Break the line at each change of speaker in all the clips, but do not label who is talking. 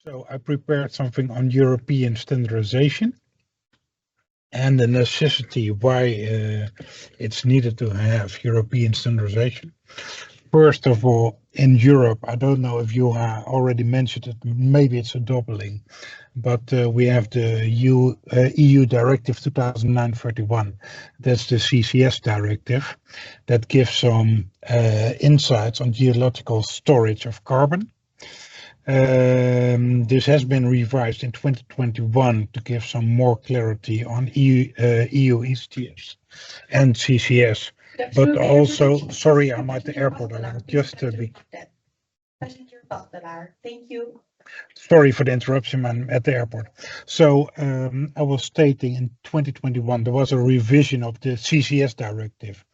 So I prepared something on European standardization and the necessity why it's needed to have European standardization. First of all, in Europe, I don't know if you already mentioned it, maybe it's a doubling, but we have the EU Directive 2009/31. That's the CCS directive that gives some insights on geological storage of carbon. This has been revised in 2021 to give some more clarity on EU ETS and CCS. But also, sorry, I'm at the airport. I will just be.
Thank you.
Sorry for the interruption, I'm at the airport. So I was stating in 2021 there was a revision of the CCS directive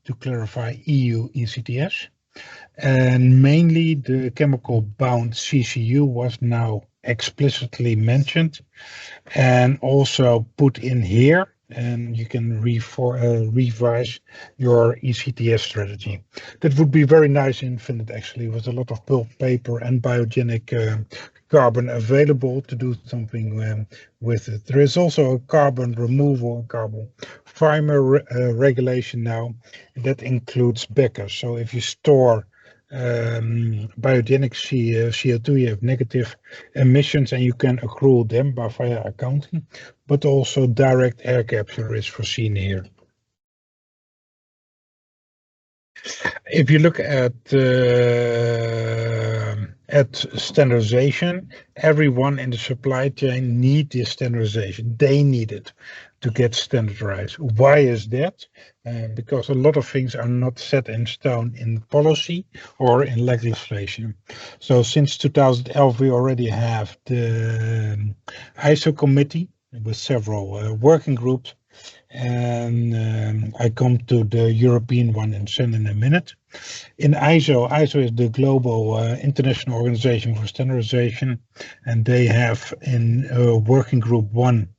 to clarify EU ETS. And mainly the chemical bound CCU was now explicitly mentioned and also put in here, and you can revise your ECTS strategy. That would be very nice in Finland, actually, with a lot of pulp paper and biogenic carbon available to do something with it. There is also a carbon removal and carbon fiber regulation now that includes BECCS. So if you store biogenic CO2, you have negative emissions and you can accrue them via accounting, but also direct air capture is foreseen here. If you look at standardization, everyone in the supply chain needs this standardization. They need it to get standardized. Why is that? Because a lot of things are not set in stone in policy or in legislation. So since 2011, we already have the ISO committee with several working groups. And I come to the European one in a minute. In ISO is the global international organization for standardization, and they have in working group 1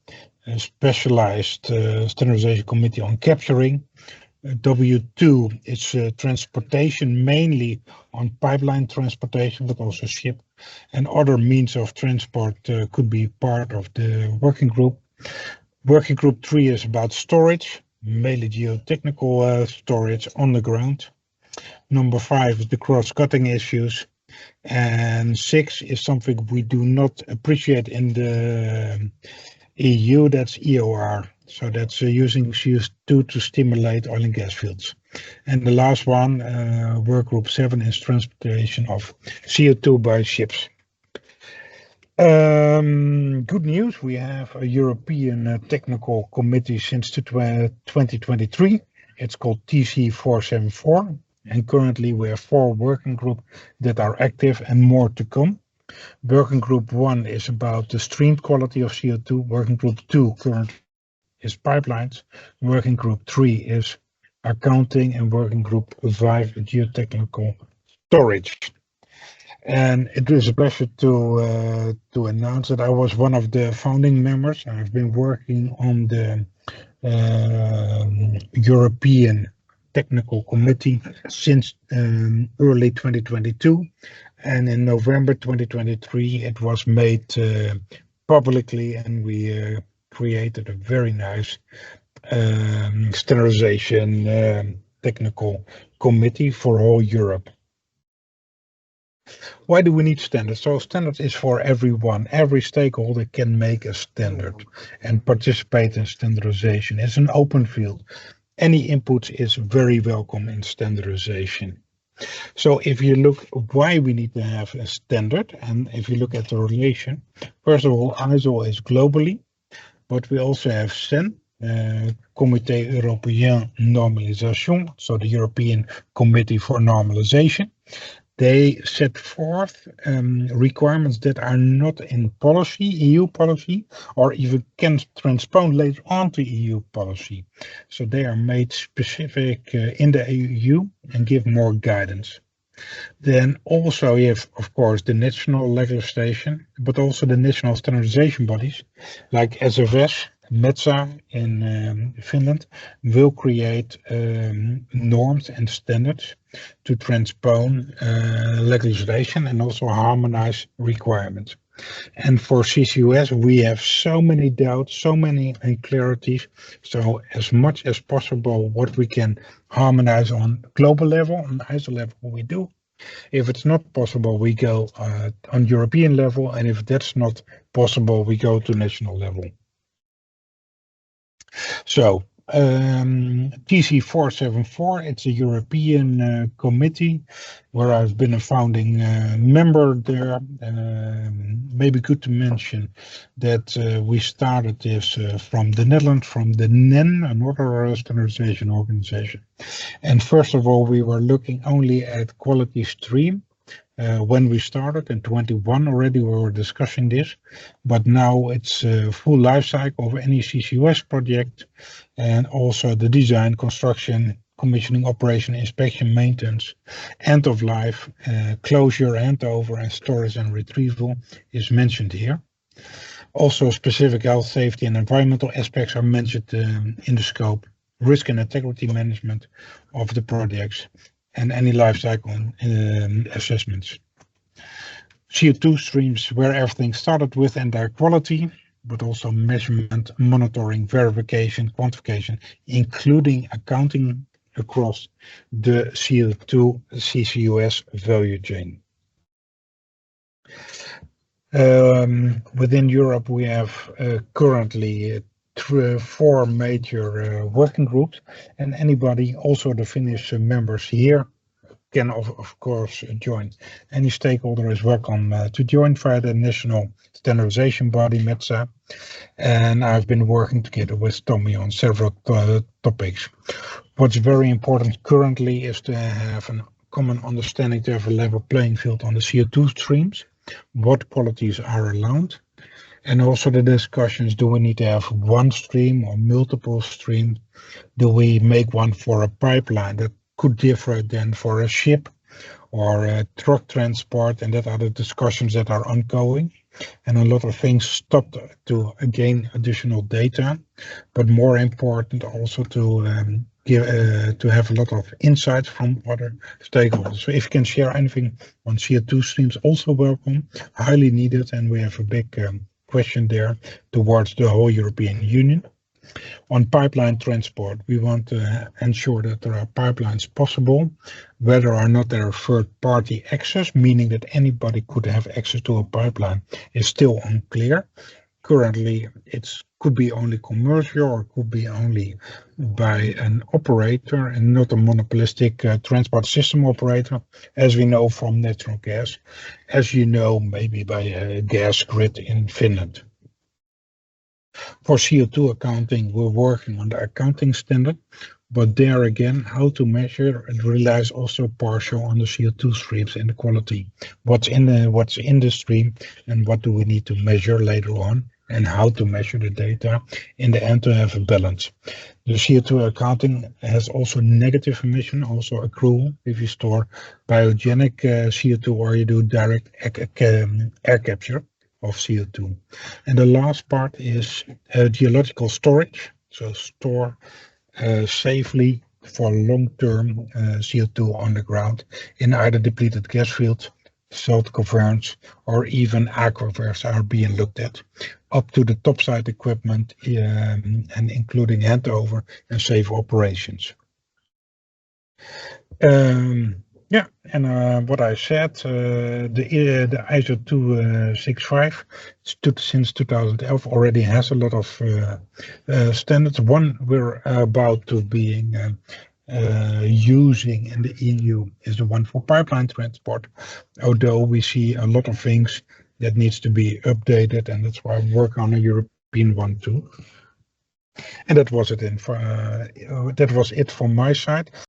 a specialized standardization committee on capturing. W2 is transportation, mainly on pipeline transportation, but also ship and other means of transport could be part of the working group. Working group 3 is about storage, mainly geotechnical storage on the ground. Number 5 is the cross-cutting issues. And 6 is something we do not appreciate in the EU, that's EOR. So that's using CO2 to stimulate oil and gas fields. And the last one, work group 7, is transportation of CO2 by ships. Good news, we have a European technical committee since 2023. It's called TC474, and currently we have 4 working groups that are active and more to come. Working group 1 is about the stream quality of CO2. Working group 2 currently is pipelines. Working group 3 is accounting, and working group 5 geotechnical storage. And it is a pleasure to announce that I was one of the founding members. I've been working on the European Technical Committee since early 2022. And in November 2023, it was made publicly, and we created a very nice standardization technical committee for whole Europe. Why do we need standards? So standards is for everyone. Every stakeholder can make a standard and participate in standardization. It's an open field. Any input is very welcome in standardization. So if you look why we need to have a standard, and if you look at the relation, first of all, ISO is globally, but we also have CEN, Comité Européen Normalisation, so the European Committee for Normalization. They set forth requirements that are not in policy, EU policy, or even can transpose later on to EU policy. So they are made specific in the EU and give more guidance. Then also you have, of course, the national legislation, but also the national standardization bodies like SFS, METSTA in Finland will create norms and standards to transpose legislation and also harmonize requirements. And for CCUS, we have so many doubts, so many unclarities. So as much as possible, what we can harmonize on global level, on ISO level, we do. If it's not possible, we go on European level. And if that's not possible, we go to national level. So TC 474, it's a European committee where I've been a founding member there. Maybe good to mention that we started this from the Netherlands, from the NEN, another standardization organization. And first of all, we were looking only at quality stream. When we started in 21 already, we were discussing this, but now it's a full life cycle of any CCUS project, and also the design, construction, commissioning, operation, inspection, maintenance, end of life, closure, handover, and storage and retrieval is mentioned here. Also, specific health, safety, and environmental aspects are mentioned in the scope, risk and integrity management of the projects, and any life cycle assessments. CO2 streams, where everything started with and their quality, but also measurement, monitoring, verification, quantification, including accounting across the CO2 CCUS value chain. Within Europe, we have currently 4 major working groups, and anybody, also the Finnish members here, can of course join. Any stakeholder is welcome to join via the national standardization body, METSTA, and I've been working together with Tommy on several topics. What's very important currently is to have a common understanding, to have a level playing field on the CO2 streams, what qualities are allowed, and also the discussions, do we need to have one stream or multiple streams? Do we make one for a pipeline that could differ than for a ship or a truck transport? And that are the discussions that are ongoing. And a lot of things stopped to gain additional data, but more important also to have a lot of insights from other stakeholders. So if you can share anything on CO2 streams, also welcome, highly needed, and we have a big question there towards the whole European Union. On pipeline transport, we want to ensure that there are pipelines possible, whether or not there are third-party access, meaning that anybody could have access to a pipeline, is still unclear. Currently, it could be only commercial or could be only by an operator and not a monopolistic transport system operator, as we know from natural gas, as you know, maybe by a gas grid in Finland. For CO2 accounting, we're working on the accounting standard, but there again, how to measure it relies also partial on the CO2 streams and the quality. What's in the stream and what do we need to measure later on, and how to measure the data in the end to have a balance. The CO2 accounting has also negative emission, also accrual, if you store biogenic CO2 or you do direct air capture of CO2. And the last part is geological storage, so store safely for long-term CO2 on the ground in either depleted gas fields, salt caverns, or even aquifers are being looked at, up to the topside equipment and including handover and safe operations. Yeah, and what I said, the ISO 265 since 2011 already has a lot of standards. One we're about to being using in the EU is the one for pipeline transport, although we see a lot of things that needs to be updated, and that's why I work on a European one too. And that was it from my side.